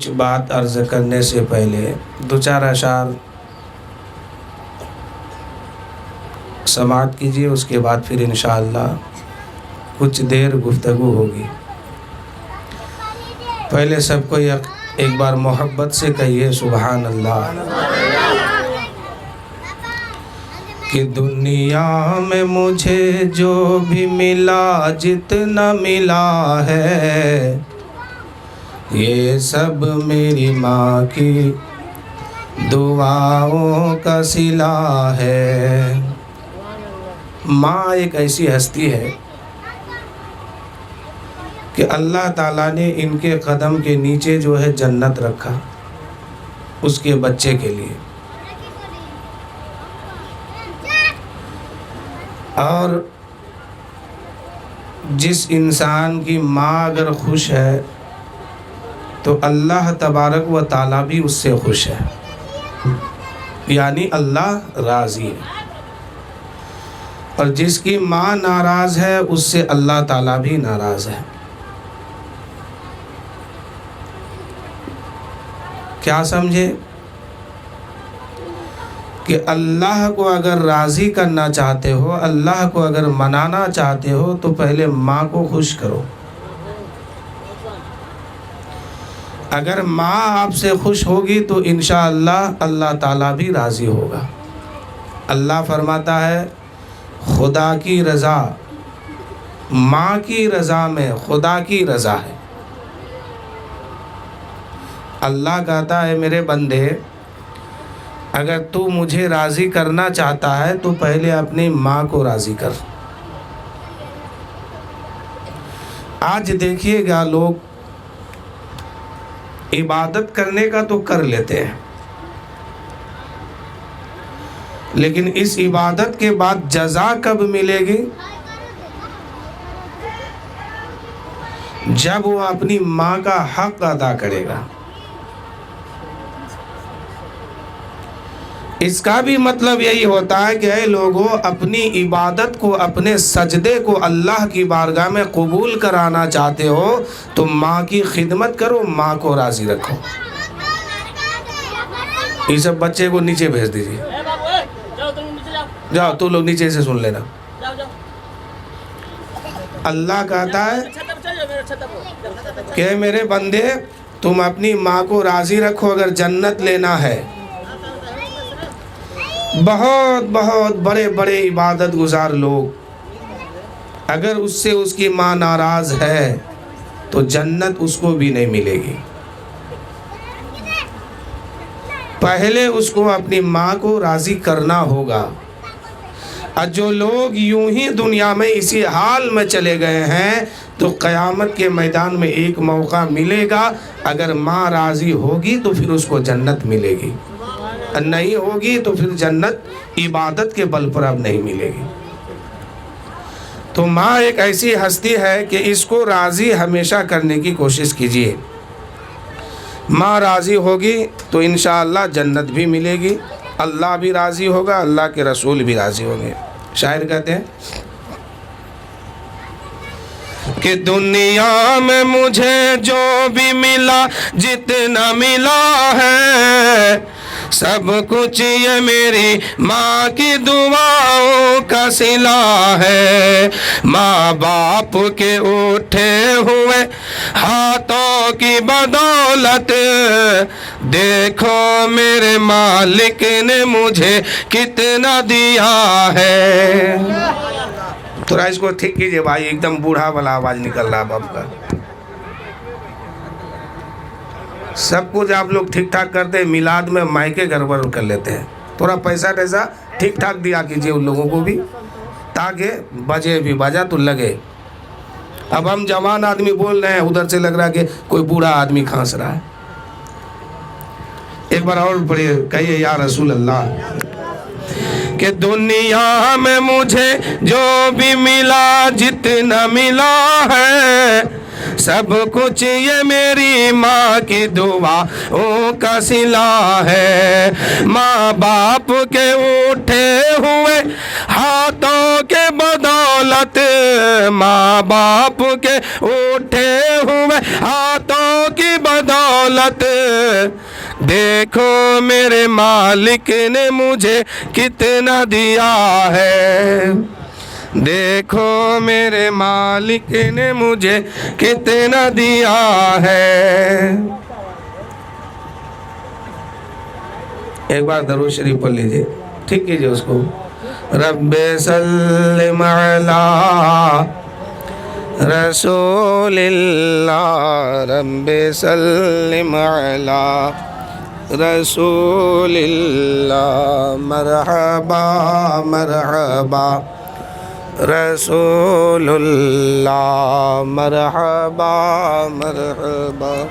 کچھ بات عرض کرنے سے پہلے دو چار اشعار سماعت کیجیے، اس کے بعد پھر انشاءاللہ کچھ دیر گفتگو ہوگی۔ پہلے سب کو ایک بار محبت سے کہیے سبحان اللہ۔ کہ دنیا میں مجھے جو بھی ملا جتنا ملا ہے، یہ سب میری ماں کی دعاؤں کا صلہ ہے۔ ماں ایک ایسی ہستی ہے کہ اللہ تعالیٰ نے ان کے قدم کے نیچے جو ہے جنت رکھا اس کے بچے کے لیے، اور جس انسان کی ماں اگر خوش ہے تو اللہ تبارک و تعالیٰ بھی اس سے خوش ہے، یعنی اللہ راضی ہے، اور جس کی ماں ناراض ہے اس سے اللہ تعالیٰ بھی ناراض ہے۔ کیا سمجھے کہ اللہ کو اگر راضی کرنا چاہتے ہو، اللہ کو اگر منانا چاہتے ہو تو پہلے ماں کو خوش کرو۔ اگر ماں آپ سے خوش ہوگی تو انشاءاللہ اللہ تعالیٰ بھی راضی ہوگا۔ اللہ فرماتا ہے خدا کی رضا، ماں کی رضا میں خدا کی رضا ہے۔ اللہ کہتا ہے میرے بندے، اگر تو مجھے راضی کرنا چاہتا ہے تو پہلے اپنی ماں کو راضی کر۔ آج دیکھیے گا لوگ عبادت کرنے کا تو کر لیتے ہیں، لیکن اس عبادت کے بعد جزا کب ملے گی؟ جب وہ اپنی ماں کا حق ادا کرے گا۔ اس کا بھی مطلب یہی ہوتا ہے کہ اے لوگوں، اپنی عبادت کو، اپنے سجدے کو اللہ کی بارگاہ میں قبول کرانا چاہتے ہو تو ماں کی خدمت کرو، ماں کو راضی رکھو۔ یہ سب بچے کو نیچے بھیج دیجیے، جاؤ تو لوگ نیچے سے سن لینا۔ اللہ کہتا ہے کہ میرے بندے تم اپنی ماں کو راضی رکھو اگر جنت لینا ہے۔ بہت بہت بڑے بڑے عبادت گزار لوگ اگر اس سے اس کی ماں ناراض ہے تو جنت اس کو بھی نہیں ملے گی۔ پہلے اس کو اپنی ماں کو راضی کرنا ہوگا۔ اور جو لوگ یوں ہی دنیا میں اسی حال میں چلے گئے ہیں تو قیامت کے میدان میں ایک موقع ملے گا، اگر ماں راضی ہوگی تو پھر اس کو جنت ملے گی، اور نہیں ہوگی تو پھر جنت عبادت کے بل پر اب نہیں ملے گی۔ تو ماں ایک ایسی ہستی ہے کہ اس کو راضی ہمیشہ کرنے کی کوشش کیجیے۔ ماں راضی ہوگی تو انشاءاللہ جنت بھی ملے گی، اللہ بھی راضی ہوگا، اللہ کے رسول بھی راضی ہوں گے۔ شاعر کہتے ہیں کہ دنیا میں مجھے جو بھی ملا جتنا ملا ہے، سب کچھ یہ میری ماں کی دعاؤں کا صلہ ہے۔ ماں باپ کے اٹھے ہوئے ہاتھوں کی بدولت، دیکھو میرے مالک نے مجھے کتنا دیا ہے۔ تھوڑا اس کو ٹھیک کیجئے بھائی، ایک دم بوڑھا والا آواز نکل رہا باپ کا۔ سب کچھ آپ لوگ ٹھیک ٹھاک کرتے ہیں، میلاد میں مائکے گڑبڑ کر لیتے ہیں۔ تھوڑا پیسہ ٹھیک ٹھاک دیا کیجئے ان لوگوں کو بھی، تاکہ بجے بھی بجا تو لگے۔ اب ہم جوان آدمی بول رہے ہیں، ادھر سے لگ رہا ہے کہ کوئی بوڑھا آدمی کھانس رہا ہے۔ ایک بار اور پڑھیے، کہیے یا رسول اللہ۔ کہ دنیا میں مجھے جو بھی ملا جتنا ملا ہے، سب کچھ یہ میری ماں کی دعاؤں کا صلہ ہے۔ ماں باپ کے اٹھے ہوئے ہاتھوں کے بدولت، ماں باپ کے اٹھے ہوئے ہاتھوں کی بدولت، دیکھو میرے مالک نے مجھے کتنا دیا ہے، دیکھو میرے مالک نے مجھے کتنا دیا ہے۔ ایک بار درود شریف پڑھ لیجئے، ٹھیک کیجئے اس کو۔ رب سلم علی رسول اللہ، رب سلم علی رسول اللہ، مرحبا مرحبا رسول اللہ، مرحبا مرحبا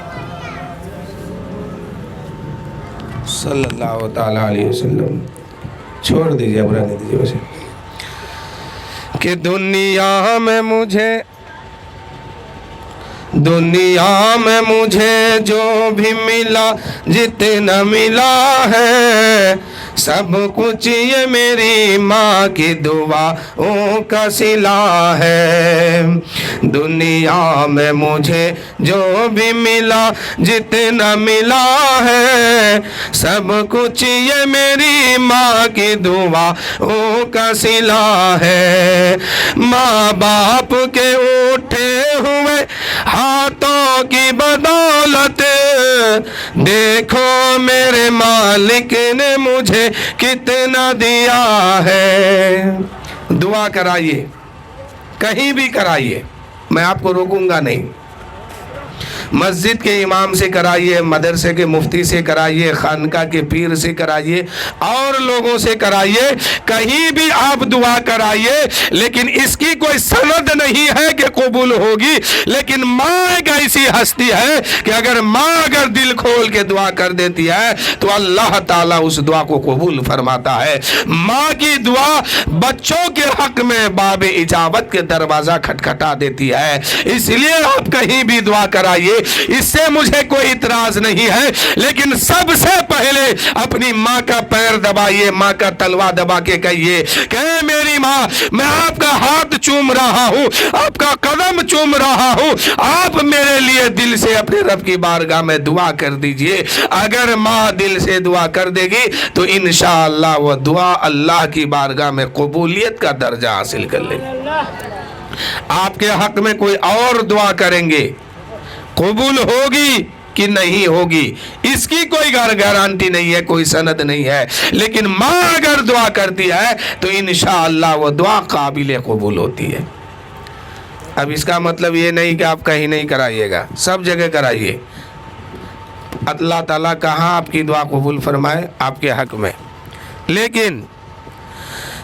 صلی اللہ تعالیٰ علیہ وسلم۔ چھوڑ دیجئے، اب رہنے دیجئے اسے۔ کہ دنیا میں مجھے جو بھی ملا، جتنا ملا ہے، سب کچھ یہ میری ماں کی دعاؤں کا صلہ ہے۔ دنیا میں مجھے جو بھی ملا، جتنا ملا ہے، سب کچھ یہ میری ماں کی دعاؤں کا صلہ ہے۔ ماں باپ کے اٹھے ہوئے ہاتھوں کی بدولت، دیکھو میرے مالک نے مجھے کتنا دیا ہے۔ دعا کرائیے، کہیں بھی کرائیے، میں آپ کو روکوں گا نہیں۔ مسجد کے امام سے کرائیے، مدرسے کے مفتی سے کرائیے، خانقاہ کے پیر سے کرائیے، اور لوگوں سے کرائیے، کہیں بھی آپ دعا کرائیے، لیکن اس کی کوئی سند نہیں ہے کہ قبول ہوگی۔ لیکن ماں ایک ایسی ہستی ہے کہ اگر دل کھول کے دعا کر دیتی ہے تو اللہ تعالیٰ اس دعا کو قبول فرماتا ہے۔ ماں کی دعا بچوں کے حق میں باب اجابت کے دروازہ کھٹکھٹا دیتی ہے۔ اس لیے آپ کہیں بھی دعا کرائیے، اس سے مجھے کوئی اعتراض نہیں ہے، لیکن سب سے پہلے اپنی ماں کا پیر دبائیے، ماں کا تلوا دبا کے کہیے کہ اے میری ماں، میں آپ کا ہاتھ چوم رہا ہوں، آپ کا قدم چوم رہا ہوں، آپ میرے لیے دل سے اپنے رب کی بارگاہ میں دعا کر دیجئے۔ اگر ماں دل سے دعا کر دے گی تو انشاءاللہ وہ دعا اللہ کی بارگاہ میں قبولیت کا درجہ حاصل کر لے گی۔ آپ کے حق میں کوئی اور دعا کریں گے، قبول ہوگی کہ نہیں ہوگی، اس کی کوئی گارنٹی نہیں ہے، کوئی سند نہیں ہے، لیکن ماں اگر دعا کرتی ہے تو انشاءاللہ وہ دعا قابل قبول ہوتی ہے۔ اب اس کا مطلب یہ نہیں کہ آپ کہیں نہیں کرائیے گا، سب جگہ کرائیے۔ اللہ تعالیٰ کہاں آپ کی دعا قبول فرمائے آپ کے حق میں، لیکن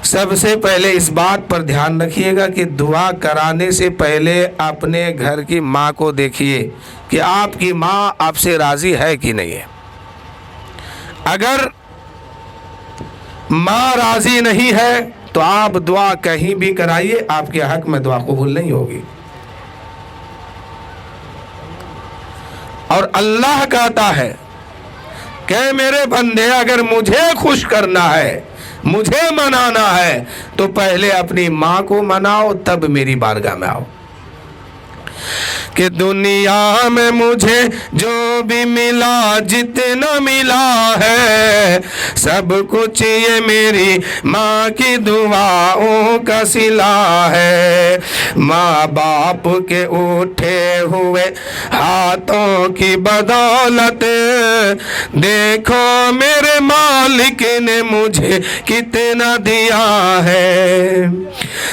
سب سے پہلے اس بات پر دھیان رکھیے گا کہ دعا کرانے سے پہلے اپنے گھر کی ماں کو دیکھیے کہ آپ کی ماں آپ سے راضی ہے کہ نہیں ہے۔ اگر ماں راضی نہیں ہے تو آپ دعا کہیں بھی کرائیے، آپ کے حق میں دعا قبول نہیں ہوگی۔ اور اللہ کہتا ہے کہ میرے بندے، اگر مجھے خوش کرنا ہے، مجھے منانا ہے، تو پہلے اپنی ماں کو مناؤ، تب میری بارگاہ میں آؤ۔ کہ دنیا میں مجھے جو بھی ملا، جتنا ملا ہے، سب کچھ یہ میری ماں کی دعاؤں کا صلہ ہے۔ ماں باپ کے اٹھے ہوئے ہاتھوں کی بدولت، دیکھو میرے مالک نے مجھے کتنا دیا ہے۔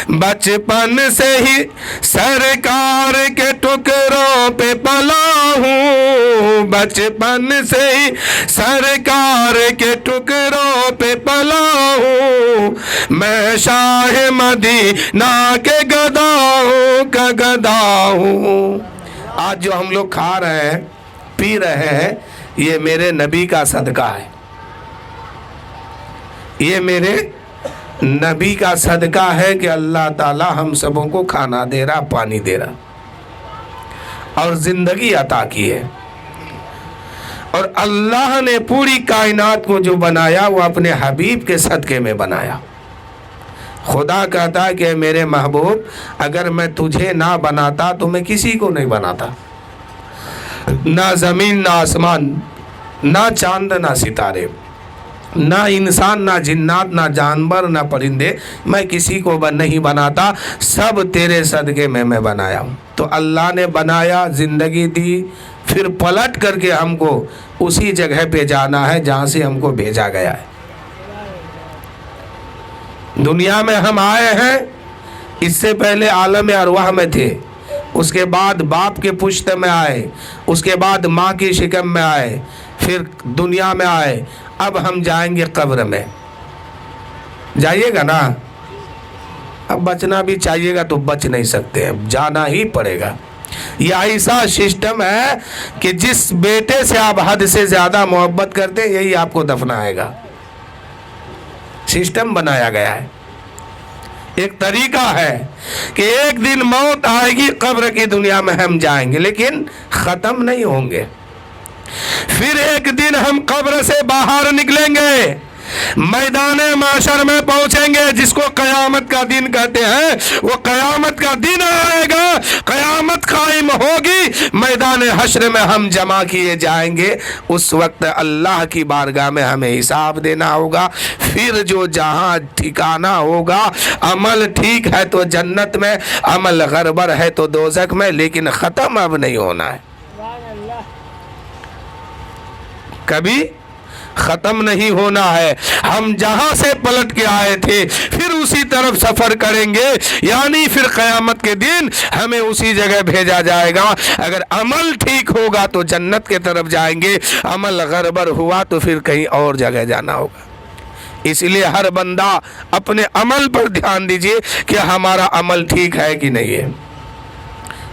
بچپن سے ہی سرکار کے ٹکروں پہ پلا ہوں، بچپن سے ہی سرکار کے ٹکروں پہ پلا ہوں، میں شاہ مدینہ کے گداؤں کا گدا ہوں۔ آج جو ہم لوگ کھا رہے ہیں، پی رہے ہیں، یہ میرے نبی کا صدقہ ہے، یہ میرے نبی کا صدقہ ہے کہ اللہ تعالی ہم سبوں کو کھانا دے رہا، پانی دے رہا اور زندگی عطا کی ہے۔ اور اللہ نے پوری کائنات کو جو بنایا وہ اپنے حبیب کے صدقے میں بنایا۔ خدا کہتا ہے کہ میرے محبوب اگر میں تجھے نہ بناتا تو میں کسی کو نہیں بناتا، نہ زمین نہ آسمان، نہ چاند نہ ستارے، نہ انسان نہ جنات نہ جانور نہ پرندے، میں کسی کو نہیں بناتا، سب تیرے صدقے میں بنایا ہوں۔ تو اللہ نے بنایا، زندگی دی، پھر پلٹ کر کے ہم کو اسی جگہ پہ جانا ہے جہاں سے ہم کو بھیجا گیا ہے۔ دنیا میں ہم آئے ہیں، اس سے پہلے عالم ارواح میں تھے، اس کے بعد باپ کے پشت میں آئے، اس کے بعد ماں کی شکم میں آئے، پھر دنیا میں آئے، اب ہم جائیں گے قبر میں۔ جائیے گا نا؟ اب بچنا بھی چاہیے گا تو بچ نہیں سکتے، اب جانا ہی پڑے گا۔ یہ ایسا سسٹم ہے کہ جس بیٹے سے آپ حد سے زیادہ محبت کرتے ہیں یہی آپ کو دفنائے گا۔ سسٹم بنایا گیا ہے، ایک طریقہ ہے کہ ایک دن موت آئے گی، قبر کی دنیا میں ہم جائیں گے لیکن ختم نہیں ہوں گے۔ پھر ایک دن ہم قبر سے باہر نکلیں گے، میدان معاشر میں پہنچیں گے، جس کو قیامت کا دن کہتے ہیں۔ وہ قیامت کا دن آئے گا، قیامت قائم ہوگی، میدان حشر میں ہم جمع کیے جائیں گے۔ اس وقت اللہ کی بارگاہ میں ہمیں حساب دینا ہوگا۔ پھر جو جہاں ٹھکانہ ہوگا، عمل ٹھیک ہے تو جنت میں، عمل گڑبڑ ہے تو دوزخ میں، لیکن ختم اب نہیں ہونا ہے، کبھی ختم نہیں ہونا ہے۔ ہم جہاں سے پلٹ کے آئے تھے پھر اسی طرف سفر کریں گے، یعنی پھر قیامت کے دن ہمیں اسی جگہ بھیجا جائے گا۔ اگر عمل ٹھیک ہوگا تو جنت کے طرف جائیں گے، عمل گڑبڑ ہوا تو پھر کہیں اور جگہ جانا ہوگا۔ اس لیے ہر بندہ اپنے عمل پر دھیان دیجئے کہ ہمارا عمل ٹھیک ہے کہ نہیں ہے۔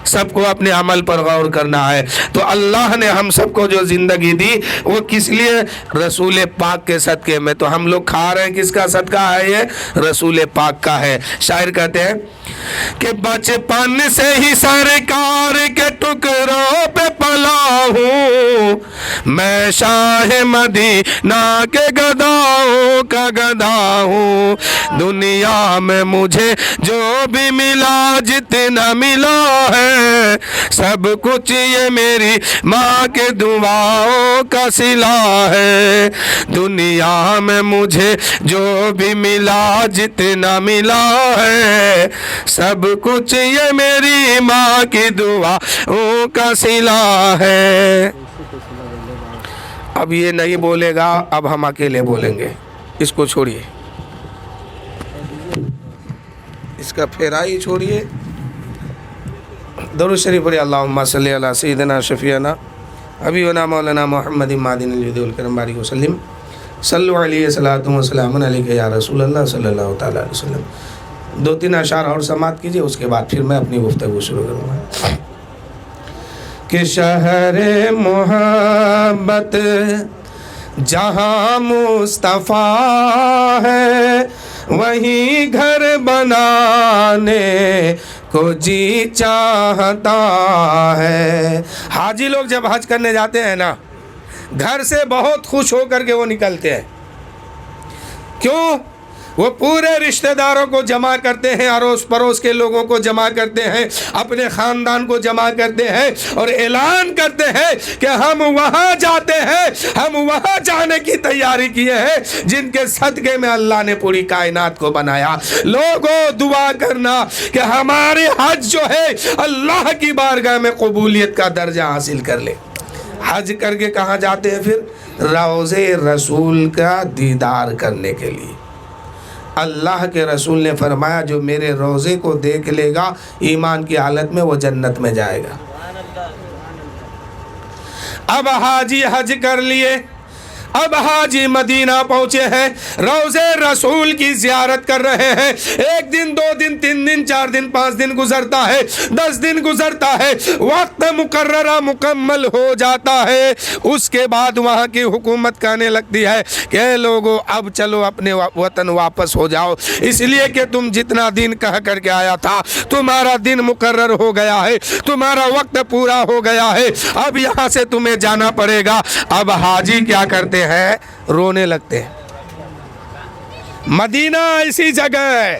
سب کو اپنے عمل پر غور کرنا ہے۔ تو اللہ نے ہم سب کو جو زندگی دی وہ کس لیے؟ رسول پاک کے صدقے میں۔ تو ہم لوگ کھا رہے ہیں، کس کا صدقہ ہے؟ یہ رسول پاک کا ہے۔ شاعر کہتے ہیں کہ بچپن سے ہی سرکار کے ٹکڑوں پہ پلا ہوں، میں شاہ مدینہ کے گداؤں کا گدا ہوں، دنیا میں مجھے جو بھی ملا جتنا ملا ہے، سب کچھ یہ میری ماں کے دعاؤں کا صلہ ہے، دنیا میں مجھے جو بھی ملا جتنا ملا ہے، سب کچھ یہ میری ماں کی دعاؤں کا صلہ ہے۔ اب یہ نہیں بولے گا، اب ہم اکیلے بولیں گے، اس کو چھوڑیے، اس کا پھیرا ہی چھوڑیے۔ درود شریف پڑھیے، اللہم صلی علی سیدنا شفیعنا حبیبنا مولانا محمد مادن الجود والکرم بارک وسلم، صلو علیہ صلاۃ و سلام علیک یا رسول اللہ صلی اللہ تعالیٰ علیہ وسلم۔ 2-3 اشعار اور سماعت کیجئے، اس کے بعد پھر میں اپنی گفتگو شروع کروں گا۔ کہ شہر محبت جہاں مصطفیٰ ہے، وہیں گھر بنانے کو جی چاہتا ہے۔ حاجی لوگ جب حج کرنے جاتے ہیں نا، گھر سے بہت خوش ہو کر کے وہ نکلتے ہیں۔ کیوں؟ وہ پورے رشتہ داروں کو جمع کرتے ہیں، اڑوس پڑوس کے لوگوں کو جمع کرتے ہیں، اپنے خاندان کو جمع کرتے ہیں اور اعلان کرتے ہیں کہ ہم وہاں جاتے ہیں، ہم وہاں جانے کی تیاری کیے ہیں جن کے صدقے میں اللہ نے پوری کائنات کو بنایا۔ لوگوں دعا کرنا کہ ہمارے حج جو ہے اللہ کی بارگاہ میں قبولیت کا درجہ حاصل کر لے۔ حج کر کے کہاں جاتے ہیں؟ پھر روضے رسول کا دیدار کرنے کے لیے۔ اللہ کے رسول نے فرمایا جو میرے روضے کو دیکھ لے گا ایمان کی حالت میں وہ جنت میں جائے گا۔ اب حاجی حج کر لیے، اب حاجی مدینہ پہنچے ہیں، روضے رسول کی زیارت کر رہے ہیں۔ 1 دن 2 دن 3 دن 4 دن 5 دن گزرتا ہے، 10 دن گزرتا ہے، وقت مقررہ مکمل ہو جاتا ہے۔ اس کے بعد وہاں کی حکومت کہنے لگتی ہے کہ اے لوگو اب چلو اپنے وطن واپس ہو جاؤ، اس لیے کہ تم جتنا دن کہہ کر کے آیا تھا تمہارا دن مقرر ہو گیا ہے، تمہارا وقت پورا ہو گیا ہے، اب یہاں سے تمہیں جانا پڑے گا۔ اب حاجی کیا کرتے ہیں؟ رونے لگتے ہیں۔ مدینہ ایسی جگہ ہے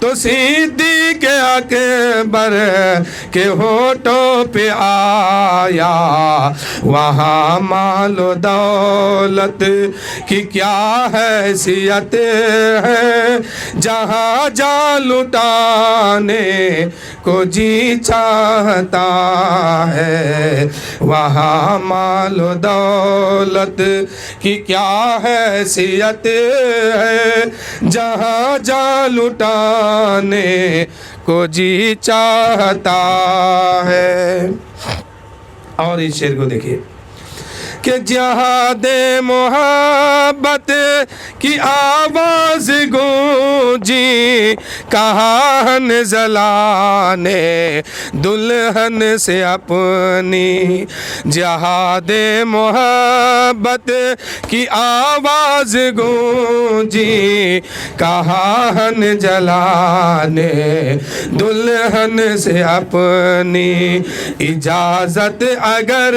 تو صدیق اکبر کے ہونٹوں پہ آیا، وہاں مال و دولت کی کیا حیثیت ہے، جہاں جا لٹانے کو جی چاہتا ہے، وہاں مال و دولت کی کیا حیثیت ہے، جہاں جا لٹانے کو جی چاہتا ہے۔ اور اس شعر کو دیکھیے کہ جہاد محبت کی آواز گونجی، کہا حنظلہ نے دلہن سے اپنی، جہاد محبت کی آواز گونجی، کہا حنظلہ نے دلہن سے اپنی، اجازت اگر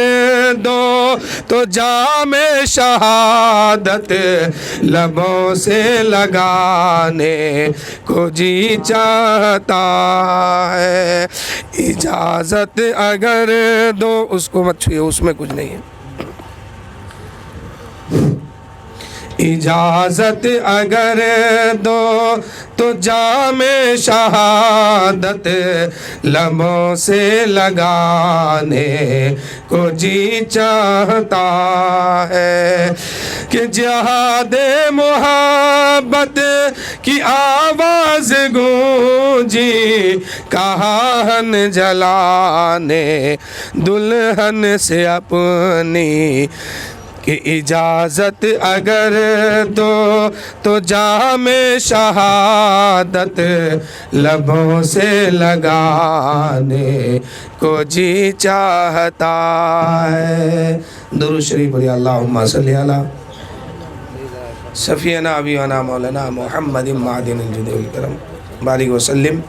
دو تو جام شہادت لبوں سے لگانے کو جی چاہتا ہے، اجازت اگر دو، اس کو مت چھوئے، اس میں کچھ نہیں ہے، اجازت اگر دو تو جام شہادت لبوں سے لگانے کو جی چاہتا ہے، کہ جہاد محبت کی آواز گونجی، کہا حنظلہ نے دلہن سے اپنی، کہ اجازت اگر دو تو جام شہادت لبوں سے لگانے کو جی چاہتا ہے۔ درود شریف پڑھیے، اللہم صلی علی سفینا ابینا مولانا محمد معدن الجود والکرم بارک وسلم،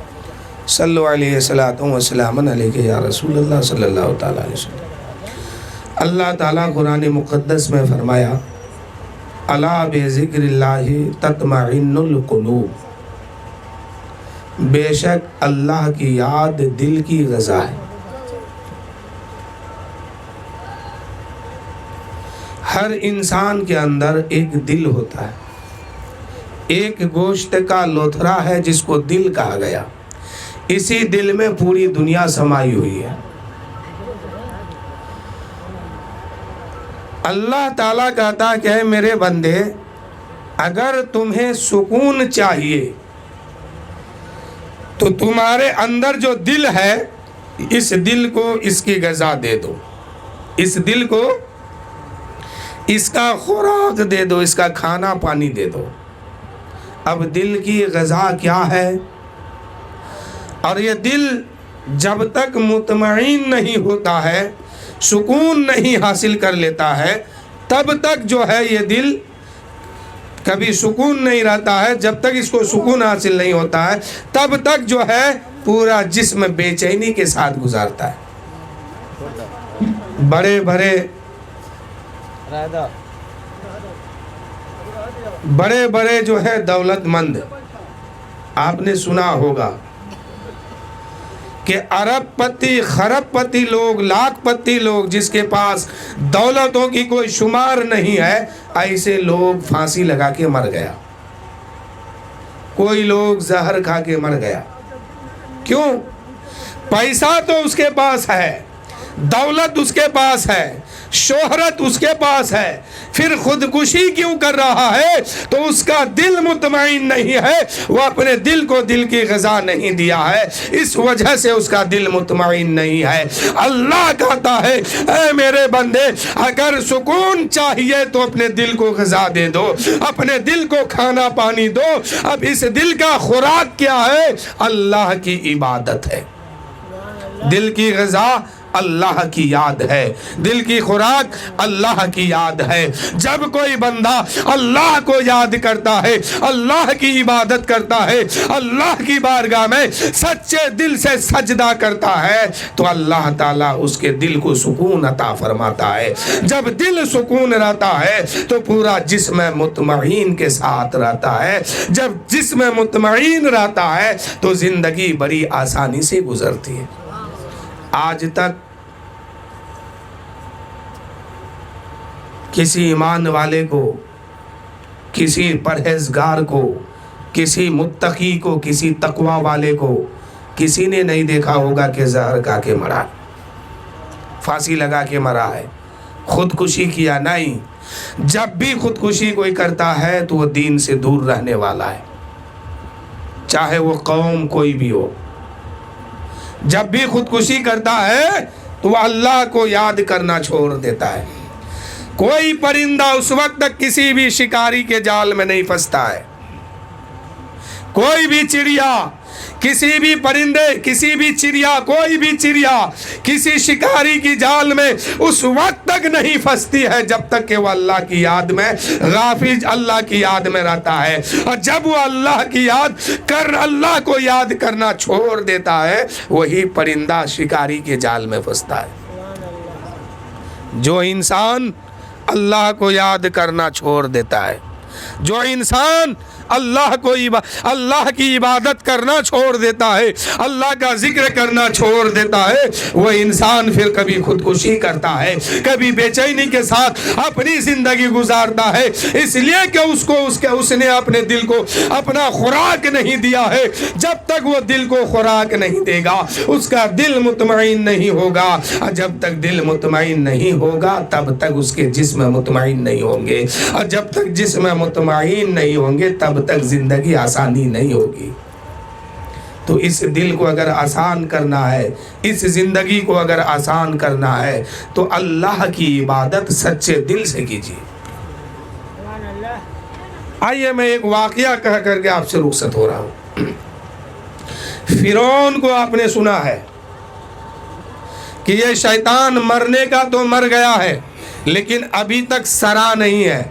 صلو علیہ صلاۃ و سلام علیک یا رسول اللہ صلی اللہ تعالیٰ علیہ وسلم۔ اللہ تعالیٰ قرآن مقدس میں فرمایا، الا بذکر اللہ تطمئن القلوب، بے شک اللہ کی یاد دل کی غذا ہے۔ ہر انسان کے اندر ایک دل ہوتا ہے، ایک گوشت کا لوتھڑا ہے جس کو دل کہا گیا، اسی دل میں پوری دنیا سمائی ہوئی ہے۔ اللہ تعالیٰ کہتا ہے کہ اے میرے بندے، اگر تمہیں سکون چاہیے تو تمہارے اندر جو دل ہے، اس دل کو اس کی غذا دے دو، اس دل کو اس کا خوراک دے دو، اس کا کھانا پانی دے دو۔ اب دل کی غذا کیا ہے؟ اور یہ دل جب تک مطمئن نہیں ہوتا ہے، سکون نہیں حاصل کر لیتا ہے، تب تک جو ہے یہ دل کبھی سکون نہیں رہتا ہے۔ جب تک اس کو سکون حاصل نہیں ہوتا ہے، تب تک جو ہے پورا جسم بے چینی کے ساتھ گزارتا ہے۔ بڑے بڑے جو ہے دولت مند، آپ نے سنا ہوگا کہ ارب پتی، خرب پتی لوگ، لاکھ پتی لوگ، جس کے پاس دولتوں کی کوئی شمار نہیں ہے، ایسے لوگ پھانسی لگا کے مر گیا، کوئی لوگ زہر کھا کے مر گیا۔ کیوں؟ پیسہ تو اس کے پاس ہے، دولت اس کے پاس ہے، شہرت اس کے پاس ہے، پھر خودکشی کیوں کر رہا ہے؟ تو اس کا دل مطمئن نہیں ہے، وہ اپنے دل کو دل کی غذا نہیں دیا ہے، اس وجہ سے اس کا دل مطمئن نہیں ہے۔ اللہ کہتا ہے اے میرے بندے، اگر سکون چاہیے تو اپنے دل کو غذا دے دو، اپنے دل کو کھانا پانی دو۔ اب اس دل کا خوراک کیا ہے؟ اللہ کی عبادت ہے۔ دل کی غذا اللہ کی یاد ہے، دل کی خوراک اللہ کی یاد ہے۔ جب کوئی بندہ اللہ کو یاد کرتا ہے، اللہ کی عبادت کرتا ہے، اللہ کی بارگاہ میں سچے دل سے سجدہ کرتا ہے تو اللہ تعالیٰ اس کے دل کو سکون عطا فرماتا ہے۔ جب دل سکون رہتا ہے تو پورا جسم مطمئن کے ساتھ رہتا ہے۔ جب جسم مطمئن رہتا ہے تو زندگی بڑی آسانی سے گزرتی ہے۔ آج تک کسی ایمان والے کو، کسی پرہیزگار کو، کسی متقی کو، کسی تقوی والے کو کسی نے نہیں دیکھا ہوگا کہ زہر کھا کے مرا، پھانسی لگا کے مرا ہے، خودکشی کیا، نہیں۔ جب بھی خودکشی کوئی کرتا ہے تو وہ دین سے دور رہنے والا ہے، چاہے وہ قوم کوئی بھی ہو۔ جب بھی خودکشی کرتا ہے تو وہ اللہ کو یاد کرنا چھوڑ دیتا ہے۔ کوئی پرندہ اس وقت تک کسی بھی شکاری کے جال میں نہیں پھنستا ہے۔ کوئی بھی چڑیا، کسی بھی پرندے، کسی بھی چڑیا، کوئی بھی چڑیا کسی شکاری کی جال میں اس وقت تک نہیں پھنستی ہے جب تک کہ وہ اللہ کی یاد میں غافل، اللہ کی یاد میں رہتا ہے۔ اور جب وہ اللہ کو یاد کرنا چھوڑ دیتا ہے، وہی پرندہ شکاری کے جال میں پھنستا ہے۔ جو انسان اللہ کو یاد کرنا چھوڑ دیتا ہے، جو انسان اللہ کی عبادت کرنا چھوڑ دیتا ہے، اللہ کا ذکر کرنا چھوڑ دیتا ہے، وہ انسان پھر کبھی خودکشی کرتا ہے، کبھی بے چینی کے ساتھ اپنی زندگی گزارتا ہے، اس لیے کہ اس نے اپنے دل کو اپنا خوراک نہیں دیا ہے۔ جب تک وہ دل کو خوراک نہیں دے گا اس کا دل مطمئن نہیں ہوگا، اور جب تک دل مطمئن نہیں ہوگا تب تک اس کے جسم مطمئن نہیں ہوں گے، اور جب تک جسم مطمئن نہیں ہوں گے تب تک زندگی آسانی نہیں ہوگی۔ تو اس دل کو اگر آسان کرنا ہے، اس زندگی کو اگر آسان کرنا ہے تو اللہ کی عبادت سچے دل سے کیجیے۔ آئیے میں ایک واقعہ کہہ کر کے آپ سے رخصت ہو رہا ہوں۔ فرعون کو آپ نے سنا ہے کہ یہ شیطان مرنے کا تو مر گیا ہے لیکن ابھی تک سرا نہیں ہے،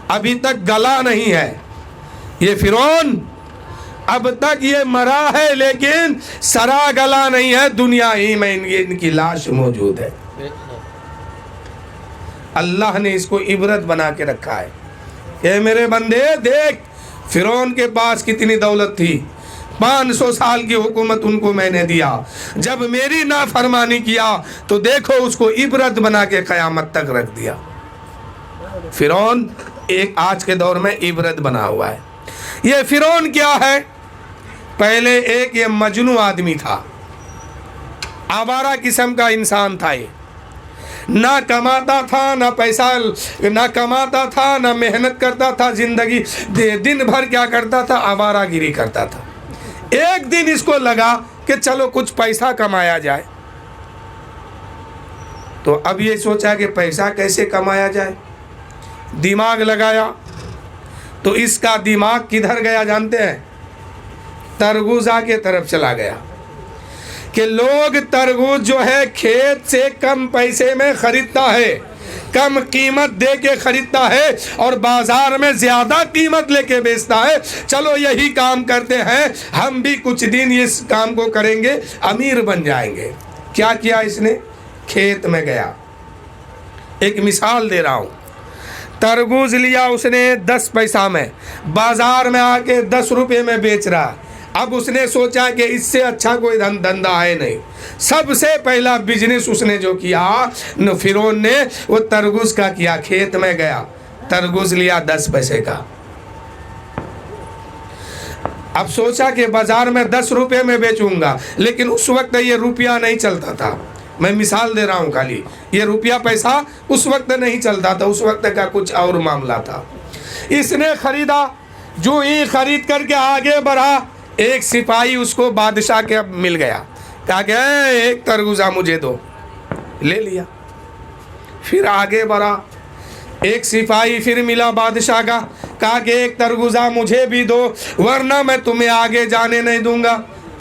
ابھی تک گلا نہیں ہے۔ یہ فرعون اب تک یہ مرا ہے لیکن سرا گلا نہیں ہے، دنیا ہی میں ان کی لاش موجود ہے۔ اللہ نے اس کو عبرت بنا کے رکھا ہے کہ میرے بندے دیکھ، فرعون کے پاس کتنی دولت تھی، 500 سال کی حکومت ان کو میں نے دیا، جب میری نافرمانی کیا تو دیکھو اس کو عبرت بنا کے قیامت تک رکھ دیا۔ فرعون ایک آج کے دور میں عبرت بنا ہوا ہے۔ یہ فرعون کیا ہے؟ پہلے ایک یہ مجنون آدمی تھا، آوارہ قسم کا انسان تھا، یہ نہ کماتا تھا، نہ پیسہ نہ کماتا تھا، نہ محنت کرتا تھا، زندگی دن بھر کیا کرتا تھا؟ آوارہ گیری کرتا تھا۔ ایک دن اس کو لگا کہ چلو کچھ پیسہ کمایا جائے، تو اب یہ سوچا کہ پیسہ کیسے کمایا جائے، دماغ لگایا تو اس کا دماغ کدھر گیا جانتے ہیں؟ تربوزہ کے طرف چلا گیا کہ لوگ تربوز جو ہے کھیت سے کم پیسے میں خریدتا ہے، کم قیمت دے کے خریدتا ہے اور بازار میں زیادہ قیمت لے کے بیچتا ہے، چلو یہی کام کرتے ہیں، ہم بھی کچھ دن اس کام کو کریں گے، امیر بن جائیں گے۔ کیا کیا اس نے؟ کھیت میں گیا، ایک مثال دے رہا ہوں، تربوز لیا اس نے 10 پیسہ میں، بازار میں آ کے 10 روپے میں بیچ رہا۔ اب اس نے سوچا کہ اس سے اچھا کوئی دھندا ہے نہیں، سب سے پہلا بزنس اس نے جو کیا فرعون نے وہ تربوز کا کیا۔ کھیت میں گیا، تربوز لیا 10 پیسے کا، اب سوچا کہ بازار میں 10 روپے میں بیچوں گا، لیکن اس وقت یہ روپیہ نہیں چلتا تھا، میں مثال دے رہا ہوں خالی، یہ روپیہ پیسہ اس وقت نہیں چلتا تھا، اس وقت کا کچھ اور معاملہ تھا۔ اس نے خریدا، جو ہی خرید کر کے آگے بڑھا، ایک سپاہی اس کو بادشاہ کے مل گیا، کہا کہ ایک تربوزہ مجھے دو، لے لیا۔ پھر آگے بڑھا، ایک سپاہی پھر ملا بادشاہ کا، کہا کہ ایک تربوزہ مجھے بھی دو ورنہ میں تمہیں آگے جانے نہیں دوں گا۔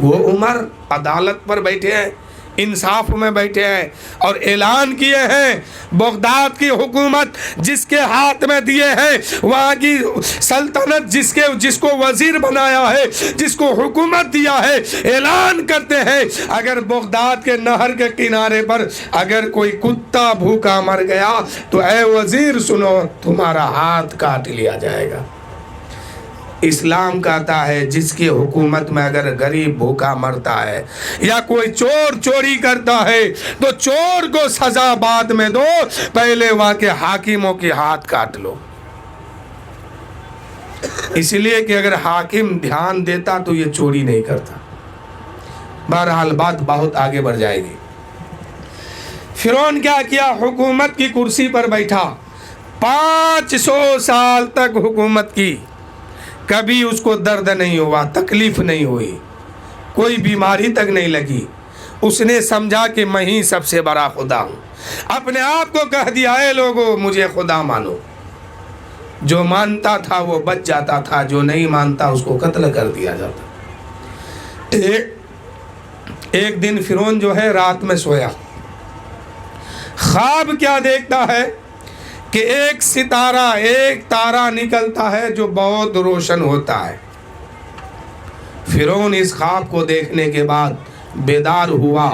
وہ عمر عدالت پر بیٹھے ہیں، انصاف میں بیٹھے ہیں اور اعلان کیے ہیں بغداد کی حکومت جس کے ہاتھ میں دیے ہیں، وہاں کی سلطنت جس کو وزیر بنایا ہے، جس کو حکومت دیا ہے، اعلان کرتے ہیں اگر بغداد کے نہر کے کنارے پر اگر کوئی کتا بھوکا مر گیا تو اے وزیر سنو، تمہارا ہاتھ کاٹ لیا جائے گا۔ اسلام کہتا ہے جس کی حکومت میں اگر غریب بھوکا مرتا ہے یا کوئی چور چوری کرتا ہے تو چور کو سزا بعد میں دو، پہلے وہاں کے حاکموں کے ہاتھ کاٹ لو۔ اس لیے کہ اگر حاکم دھیان دیتا تو یہ چوری نہیں کرتا۔ بہرحال بات بہت آگے بڑھ جائے گی۔ فرعون کیا کیا؟ حکومت کی کرسی پر بیٹھا، 500 سال تک حکومت کی، کبھی اس کو درد نہیں ہوا، تکلیف نہیں ہوئی، کوئی بیماری تک نہیں لگی۔ اس نے سمجھا کہ میں ہی سب سے بڑا خدا ہوں، اپنے آپ کو کہہ دیا اے لوگو مجھے خدا مانو۔ جو مانتا تھا وہ بچ جاتا تھا، جو نہیں مانتا اس کو قتل کر دیا جاتا۔ ایک دن فرعون جو ہے رات میں سویا، خواب کیا دیکھتا ہے کہ ایک ستارہ، ایک تارا نکلتا ہے جو بہت روشن ہوتا ہے۔ فرعون اس خواب کو دیکھنے کے بعد بیدار ہوا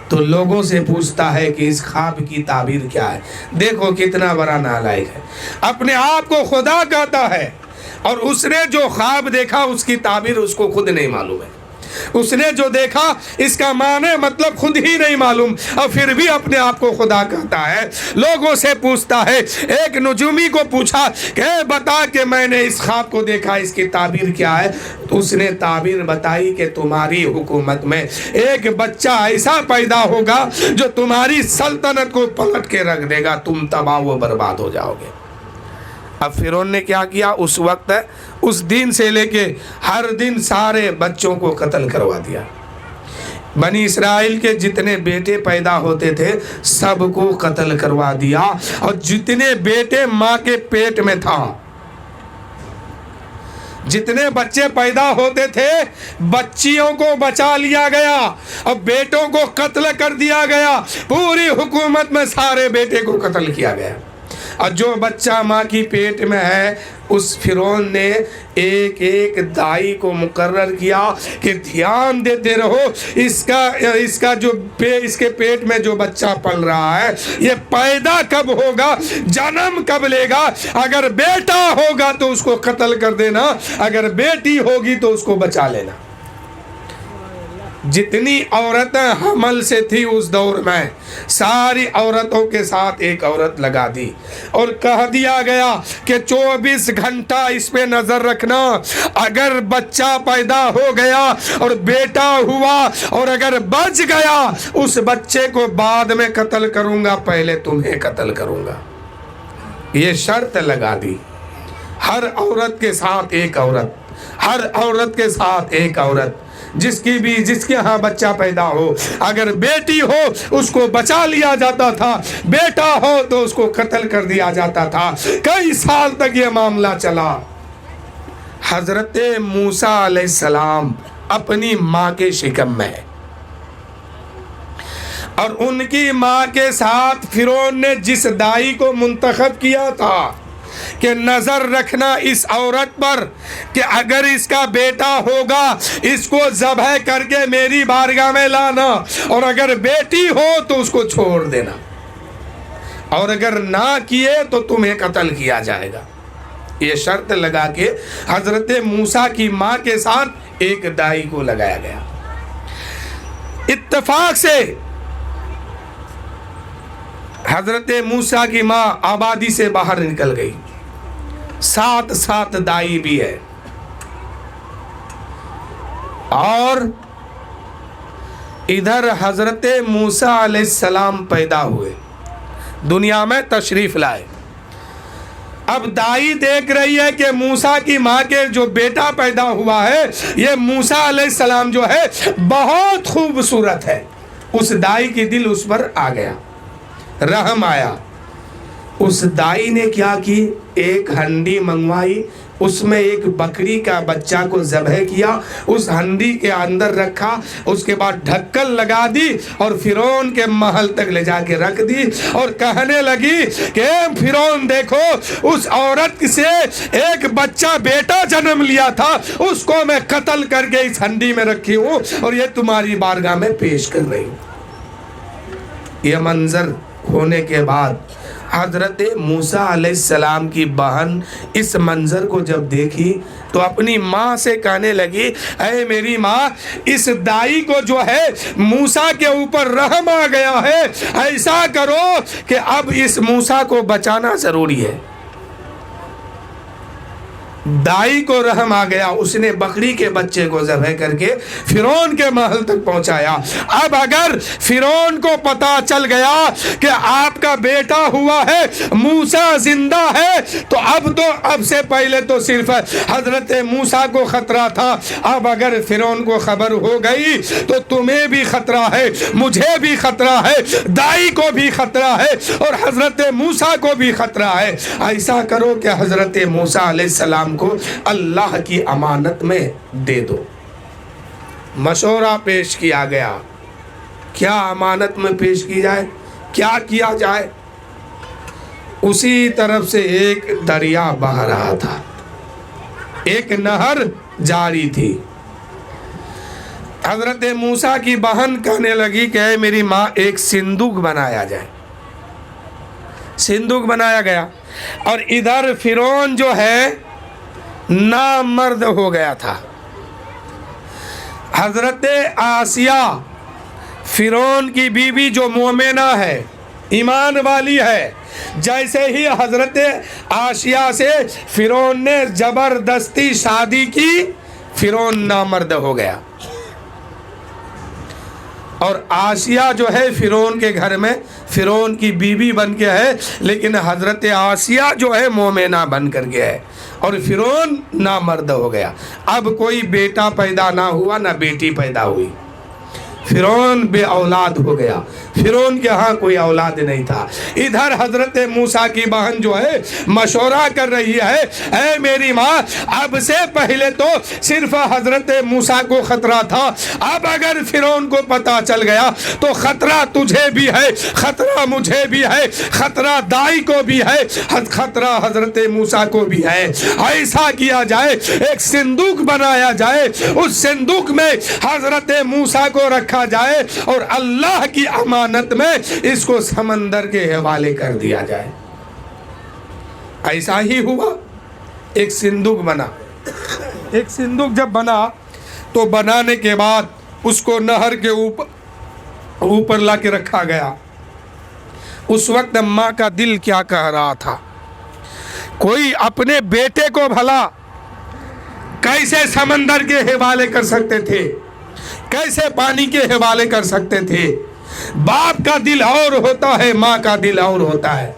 تو لوگوں سے پوچھتا ہے کہ اس خواب کی تعبیر کیا ہے۔ دیکھو کتنا بڑا نالائق ہے، اپنے آپ کو خدا کہتا ہے اور اس نے جو خواب دیکھا اس کی تعبیر اس کو خود نہیں معلوم ہے۔ اس نے جو دیکھا اس کا معنی مطلب خود ہی نہیں معلوم، اور پھر بھی اپنے آپ کو خدا کہتا ہے۔ لوگوں سے پوچھتا ہے، ایک نجومی کو پوچھا کہ بتا کہ میں نے اس خواب کو دیکھا، اس کی تعبیر کیا ہے؟ تو اس نے تعبیر بتائی کہ تمہاری حکومت میں ایک بچہ ایسا پیدا ہوگا جو تمہاری سلطنت کو پلٹ کے رکھ دے گا، تم تباہ و برباد ہو جاؤ گے۔ اب فرعون نے کیا کیا؟ اس وقت اس دن سے لے کے ہر دن سارے بچوں کو قتل کروا دیا۔ بنی اسرائیل کے جتنے بیٹے پیدا ہوتے تھے سب کو قتل کروا دیا، اور جتنے بیٹے ماں کے پیٹ میں تھا، جتنے بچے پیدا ہوتے تھے بچیوں کو بچا لیا گیا اور بیٹوں کو قتل کر دیا گیا۔ پوری حکومت میں سارے بیٹے کو قتل کیا گیا، اور جو بچہ ماں کی پیٹ میں ہے اس فرعون نے ایک ایک دائی کو مقرر کیا کہ دھیان دیتے رہو، اس کے پیٹ میں جو بچہ پل رہا ہے یہ پیدا کب ہوگا، جنم کب لے گا۔ اگر بیٹا ہوگا تو اس کو قتل کر دینا، اگر بیٹی ہوگی تو اس کو بچا لینا۔ جتنی عورتیں حمل سے تھی اس دور میں ساری عورتوں کے ساتھ ایک عورت لگا دی اور کہہ دیا گیا کہ 24 گھنٹہ اس پہ نظر رکھنا، اگر بچہ پیدا ہو گیا اور بیٹا ہوا اور اگر بچ گیا اس بچے کو بعد میں قتل کروں گا، پہلے تمہیں قتل کروں گا۔ یہ شرط لگا دی، ہر عورت کے ساتھ ایک عورت، ہر عورت کے ساتھ ایک عورت، جس کے ہاں بچہ پیدا ہو، اگر بیٹی ہو اس کو بچا لیا جاتا تھا، بیٹا ہو تو اس کو قتل کر دیا جاتا تھا۔ کئی سال تک یہ معاملہ چلا۔ حضرت موسیٰ علیہ السلام اپنی ماں کے شکم میں، اور ان کی ماں کے ساتھ فرعون نے جس دائی کو منتخب کیا تھا کہ نظر رکھنا اس عورت پر کہ اگر اس کا بیٹا ہوگا اس کو ذبح کر کے میری بارگاہ میں لانا، اور اگر بیٹی ہو تو اس کو چھوڑ دینا، اور اگر نہ کیے تو تمہیں قتل کیا جائے گا۔ یہ شرط لگا کے حضرت موسیٰ کی ماں کے ساتھ ایک دائی کو لگایا گیا۔ اتفاق سے حضرت موسیٰ کی ماں آبادی سے باہر نکل گئی، ساتھ دائی بھی ہے، اور ادھر حضرت موسیٰ علیہ السلام پیدا ہوئے، دنیا میں تشریف لائے۔ اب دائی دیکھ رہی ہے کہ موسیٰ کی ماں کے جو بیٹا پیدا ہوا ہے یہ موسیٰ علیہ السلام جو ہے بہت خوبصورت ہے۔ اس دائی کی دل اس پر آ گیا، رحم آیا۔ اس دائی نے کیا کی؟ ایک ہنڈی منگوائی، اس میں ایک بکری کا بچہ کو ذبح کیا، اس ہنڈی کے اندر رکھا، اس کے بعد ڈھکن لگا دی اور فرعون کے محل تک لے جا کے رکھ دی، اور کہنے لگی کہ فرعون دیکھو اس عورت سے ایک بچہ بیٹا جنم لیا تھا، اس کو میں قتل کر کے اس ہنڈی میں رکھی ہوں اور یہ تمہاری بارگاہ میں پیش کر رہی ہوں۔ یہ منظر ہونے کے بعد حضرت موسیٰ علیہ السلام کی بہن اس منظر کو جب دیکھی تو اپنی ماں سے کہنے لگی، اے میری ماں، اس دائی کو جو ہے موسیٰ کے اوپر رحم آ گیا ہے، ایسا کرو کہ اب اس موسیٰ کو بچانا ضروری ہے۔ دائی کو رحم آ گیا، اس نے بکری کے بچے کو ذبح کر کے فرعون کے محل تک پہنچایا۔ اب اگر فرعون کو پتا چل گیا کہ آپ کا بیٹا ہوا ہے، موسیٰ زندہ ہے، تو اب سے پہلے تو صرف حضرت موسیٰ کو خطرہ تھا، اب اگر فرعون کو خبر ہو گئی تو تمہیں بھی خطرہ ہے، مجھے بھی خطرہ ہے، دائی کو بھی خطرہ ہے اور حضرت موسیٰ کو بھی خطرہ ہے۔ ایسا کرو کہ حضرت موسیٰ علیہ السلام کو اللہ کی امانت میں دے دو۔ مشورہ پیش کیا گیا، کیا امانت میں پیش کی جائے، کیا کیا جائے؟ اسی طرف سے ایک دریا بہہ رہا تھا، ایک نہر جاری تھی۔ حضرت موسیٰ کی بہن کہنے لگی کہ اے میری ماں، ایک صندوق بنایا جائے۔ صندوق بنایا گیا اور ادھر فرعون جو ہے نامرد ہو گیا تھا۔ حضرت آسیہ فرعون کی بیوی جو مومنہ ہے، ایمان والی ہے، جیسے ہی حضرت آسیہ سے فرعون نے زبردستی شادی کی، فرعون نامرد ہو گیا۔ اور آسیہ جو ہے فرعون کے گھر میں فرعون کی بیوی بن کے ہے، لیکن حضرت آسیہ جو ہے مومنہ بن کر کے ہے، اور فرعون نامرد ہو گیا۔ اب کوئی بیٹا پیدا نہ ہوا، نہ بیٹی پیدا ہوئی، فرعون بے اولاد ہو گیا، فرعون کے ہاں کوئی اولاد نہیں تھا۔ ادھر حضرت موسیٰ کی بہن جو ہے مشورہ کر رہی ہے، اے میری ماں، اب سے پہلے تو صرف حضرت موسیٰ کو خطرہ تھا، اب اگر فرعون کو پتا چل گیا تو خطرہ تجھے بھی ہے، خطرہ مجھے بھی ہے، خطرہ دائی کو بھی ہے، خطرہ حضرت موسیٰ کو بھی ہے۔ ایسا کیا جائے، ایک صندوق بنایا جائے، اس صندوق میں حضرت موسیٰ کو رکھا جائے اور اللہ کی امانت میں اس کو سمندر کے حوالے کر دیا جائے۔ ایسا ہی ہوا، ایک صندوق بنا۔ ایک صندوق جب بنا تو بنانے کے بعد اس کو نہر کے اوپر لا کے رکھا گیا۔ اس وقت ماں کا دل کیا کہہ رہا تھا، کوئی اپنے بیٹے کو بھلا کیسے سمندر کے حوالے کر سکتے تھے، کیسے پانی کے حوالے کر سکتے تھے؟ باپ کا دل اور ہوتا ہے، ماں کا دل اور ہوتا ہے۔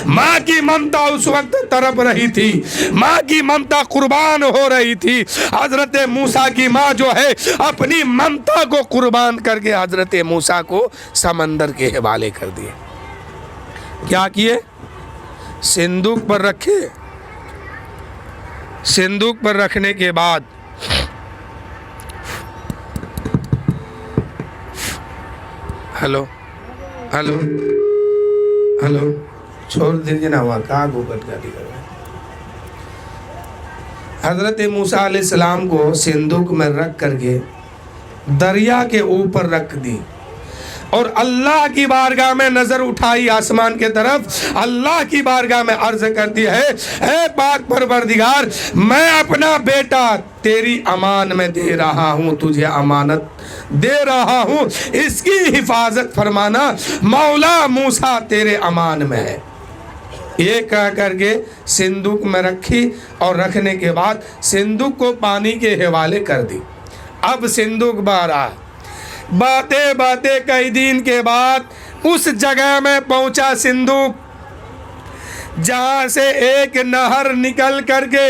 ماں کی ممتا اس وقت تڑپ رہی تھی، ماں کی ممتا قربان ہو رہی تھی۔ حضرت موسیٰ کی ماں جو ہے اپنی ممتا کو قربان کر کے حضرت موسیٰ کو سمندر کے حوالے کر دیے۔ کیا کیے؟ صندوق پر رکھے۔ صندوق پر رکھنے کے بعد ہلو ہلو ہلو چھوڑ دیجیے نا، وہاں کہاں گوگٹ گاڑی کر رہے ہیں۔ حضرت موسیٰ علیہ السلام کو صندوق میں رکھ کر کے دریا کے اوپر رکھ دی اور اللہ کی بارگاہ میں نظر اٹھائی آسمان کے طرف، اللہ کی بارگاہ میں عرض کرتی ہے، اے پاک پروردگار، میں اپنا بیٹا تیری امان میں دے رہا ہوں، تجھے امانت دے رہا ہوں، اس کی حفاظت فرمانا، مولا موسیٰ تیرے امان میں ہے۔ یہ کہہ کر کے صندوق میں رکھی اور رکھنے کے بعد صندوق کو پانی کے حوالے کر دی۔ اب صندوق بارہ باتیں باتیں کئی دن کے بعد اس جگہ میں پہنچا صندوق جہاں سے ایک نہر نکل کر کے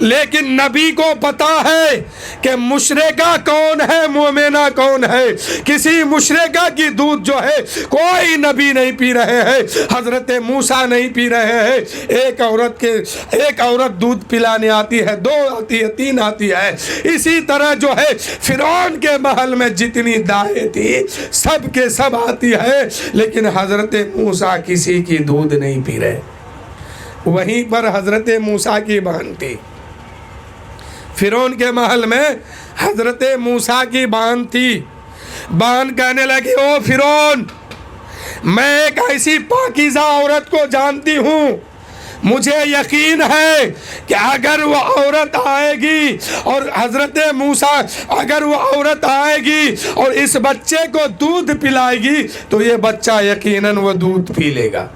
لیکن نبی کو پتا ہے کہ مشرکہ کون ہے مومنہ کون ہے. کسی مشرکہ کی دودھ جو ہے کوئی نبی نہیں پی رہے ہیں, حضرت موسیٰ نہیں پی رہے ہیں. ایک عورت دودھ پلانے آتی ہے, 2 آتی ہے, 3 آتی ہے. اسی طرح جو ہے فرعون کے محل میں جتنی دائیں تھی سب کے سب آتی ہے, لیکن حضرت موسیٰ کسی کی دودھ نہیں پی رہے. وہیں پر حضرت موسیٰ کی بہن تھی, فرعون کے محل میں حضرت موسیٰ کی بہن تھی. بہن کہنے لگی, او فرعون, میں ایک ایسی پاکیزہ عورت کو جانتی ہوں, مجھے یقین ہے کہ اگر وہ عورت آئے گی اور حضرت موسیٰ اگر وہ عورت آئے گی اور اس بچے کو دودھ پلائے گی تو یہ بچہ یقیناً وہ دودھ پی لے گا.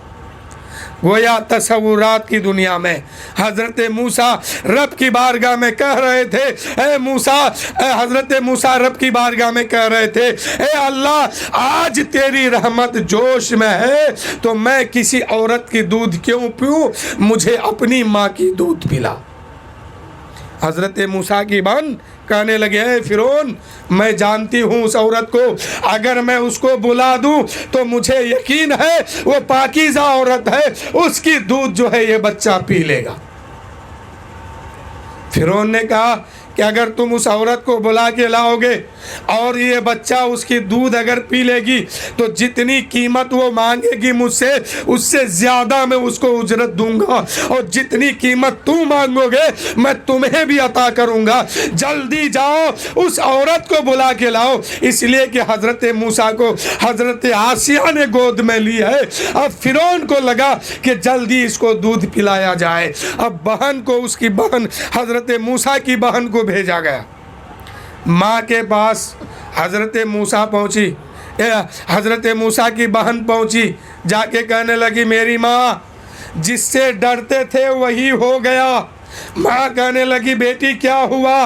گویا تصورات کی دنیا میں حضرت موسیٰ رب کی بارگاہ میں کہہ رہے تھے, اے موسیٰ, حضرت موسیٰ رب کی بارگاہ میں کہہ رہے تھے, اے اللہ, آج تیری رحمت جوش میں ہے تو میں کسی عورت کی دودھ کیوں پیوں, مجھے اپنی ماں کی دودھ پلا. حضرت موسیٰ کی بہن کہنے لگے, اے فرعون, میں جانتی ہوں اس عورت کو, اگر میں اس کو بلا دوں تو مجھے یقین ہے وہ پاکیزہ عورت ہے, اس کی دودھ جو ہے یہ بچہ پی لے گا. فرعون نے کہا کہ اگر تم اس عورت کو بلا کے لاؤ گے اور یہ بچہ اس کی دودھ اگر پی لے گی تو جتنی قیمت وہ مانگے گی مجھ سے اس سے زیادہ میں اس کو اجرت دوں گا, اور جتنی قیمت تم مانگو گے میں تمہیں بھی عطا کروں گا. جلدی جاؤ اس عورت کو بلا کے لاؤ. اس لیے کہ حضرت موسیٰ کو حضرت آسیہ نے گود میں لی ہے. اب فرعون کو لگا کہ جلدی اس کو دودھ پلایا جائے. اب بہن کو, اس کی بہن حضرت موسیٰ کی بہن کو بھیجا گیا. ماں کے پاس حضرت موسیٰ پہنچی, حضرت موسیٰ کی بہن پہنچی, جا کے کہنے لگی, میری ماں, جس سے ڈرتے تھے وہی ہو گیا. ماں کہنے لگی, بیٹی کیا ہوا؟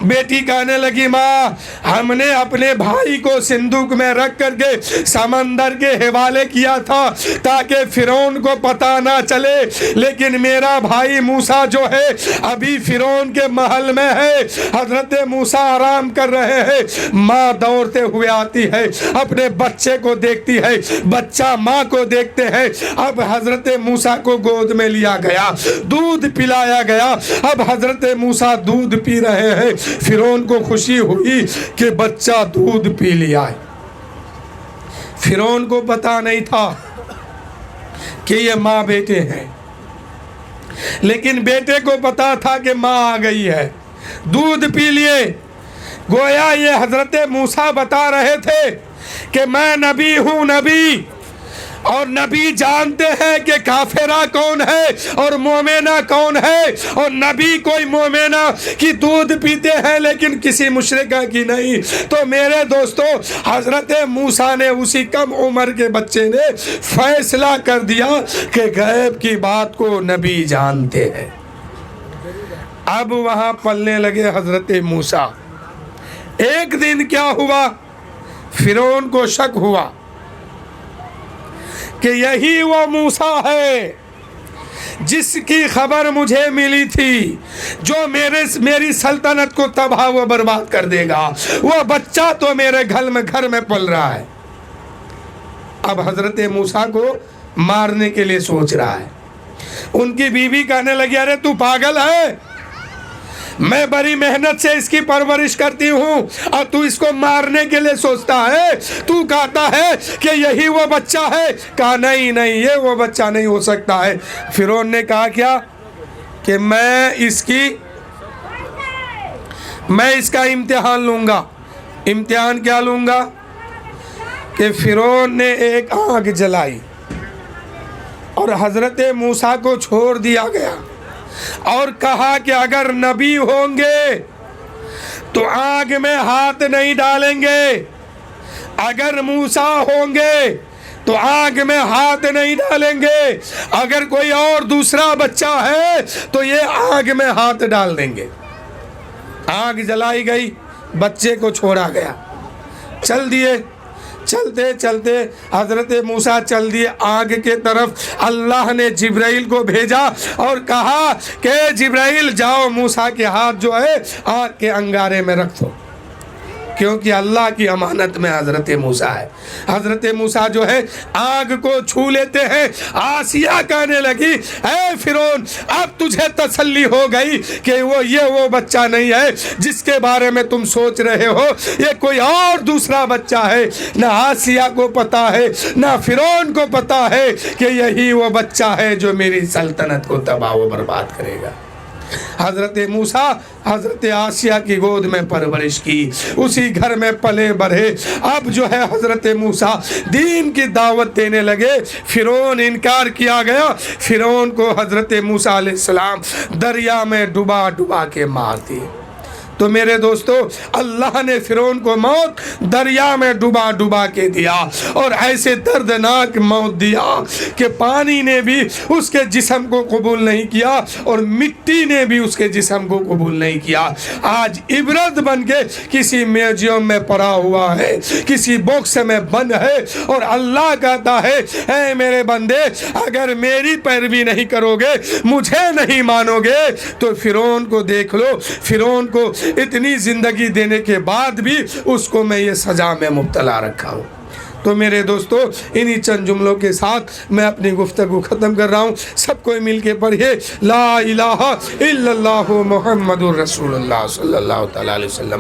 بیٹی کہنے لگی, ماں, ہم نے اپنے بھائی کو صندوق میں رکھ کر کے سمندر کے حوالے کیا تھا تاکہ فرعون کو پتہ نہ چلے, لیکن میرا بھائی موسیٰ جو ہے ابھی فرعون کے محل میں ہے. حضرت موسیٰ آرام کر رہے ہیں. ماں دوڑتے ہوئے آتی ہے, اپنے بچے کو دیکھتی ہے, بچہ ماں کو دیکھتے ہیں. اب حضرت موسیٰ کو گود میں لیا گیا, دودھ پلایا گیا. اب حضرت موسیٰ دودھ پی رہے ہیں. فرعون کو خوشی ہوئی کہ بچہ دودھ پی لیا ہے. فرعون کو پتا نہیں تھا کہ یہ ماں بیٹے ہیں, لیکن بیٹے کو پتا تھا کہ ماں آ گئی ہے, دودھ پی لیے. گویا یہ حضرت موسیٰ بتا رہے تھے کہ میں نبی ہوں, نبی, اور نبی جانتے ہیں کہ کافرہ کون ہے اور مومنہ کون ہے, اور نبی کوئی مومنہ کی دودھ پیتے ہیں لیکن کسی مشرکہ کی نہیں. تو میرے دوستو, حضرت موسیٰ نے, اسی کم عمر کے بچے نے فیصلہ کر دیا کہ غیب کی بات کو نبی جانتے ہیں. اب وہاں پلنے لگے حضرت موسیٰ. ایک دن کیا ہوا, فرعون کو شک ہوا کہ یہی وہ موسیٰ ہے جس کی خبر مجھے ملی تھی, جو میری سلطنت کو تباہ و برباد کر دے گا. وہ بچہ تو میرے گھر میں پل رہا ہے. اب حضرت موسیٰ کو مارنے کے لیے سوچ رہا ہے. ان کی بیوی کہنے لگی, ارے تو پاگل ہے, میں بڑی محنت سے اس کی پرورش کرتی ہوں اور تو اس کو مارنے کے لیے سوچتا ہے. تو کہتا ہے کہ یہی وہ بچہ ہے. کہا نہیں نہیں, یہ وہ بچہ نہیں ہو سکتا ہے. فرعون نے کہا کیا کہ میں اس کا امتحان لوں گا. امتحان کیا لوں گا کہ فرعون نے ایک آگ جلائی اور حضرت موسیٰ کو چھوڑ دیا گیا اور کہا کہ اگر نبی ہوں گے تو آگ میں ہاتھ نہیں ڈالیں گے, اگر موسیٰ ہوں گے تو آگ میں ہاتھ نہیں ڈالیں گے, اگر کوئی اور دوسرا بچہ ہے تو یہ آگ میں ہاتھ ڈال دیں گے. آگ جلائی گئی, بچے کو چھوڑا گیا, چل دیے. چلتے چلتے حضرت موسیٰ چل دیے آگ کے طرف. اللہ نے جبرائیل کو بھیجا اور کہا کہ جبرائیل جاؤ موسیٰ کے ہاتھ جو ہے آگ کے انگارے میں رکھ دو، کیونکہ اللہ کی امانت میں حضرت موسیٰ ہے. حضرت موسیٰ جو ہے آگ کو چھو لیتے ہیں. آسیہ کہنے لگی اے فرعون اب تجھے تسلی ہو گئی کہ وہ بچہ نہیں ہے جس کے بارے میں تم سوچ رہے ہو، یہ کوئی اور دوسرا بچہ ہے. نہ آسیہ کو پتا ہے نہ فرعون کو پتا ہے کہ یہی وہ بچہ ہے جو میری سلطنت کو تباہ و برباد کرے گا. حضرت موسیٰ حضرت آسیہ کی گود میں پرورش کی، اسی گھر میں پلے بڑھے. اب جو ہے حضرت موسیٰ دین کی دعوت دینے لگے. فرعون انکار کیا گیا. فرعون کو حضرت موسیٰ علیہ السلام دریا میں ڈبا ڈبا کے مار دیے. تو میرے دوستو اللہ نے فرعون کو موت دریا میں ڈبا ڈبا کے دیا، اور ایسے دردناک موت دیا کہ پانی نے بھی اس کے جسم کو قبول نہیں کیا اور مٹی نے بھی اس کے جسم کو قبول نہیں کیا. آج عبرت بن کے کسی میوزیم میں پڑا ہوا ہے، کسی باکس میں بند ہے، اور اللہ کہتا ہے اے میرے بندے اگر میری پیروی نہیں کرو گے، مجھے نہیں مانو گے تو فرعون کو دیکھ لو. فرعون کو اتنی زندگی دینے کے بعد بھی اس کو میں یہ سزا میں مبتلا رکھا ہوں. تو میرے دوستو انہی چند جملوں کے ساتھ میں اپنی گفتگو ختم کر رہا ہوں. سب کوئی مل کے پڑھیے لا الہ الا اللہ محمد الرسول اللہ صلی اللہ تعالی علیہ وسلم.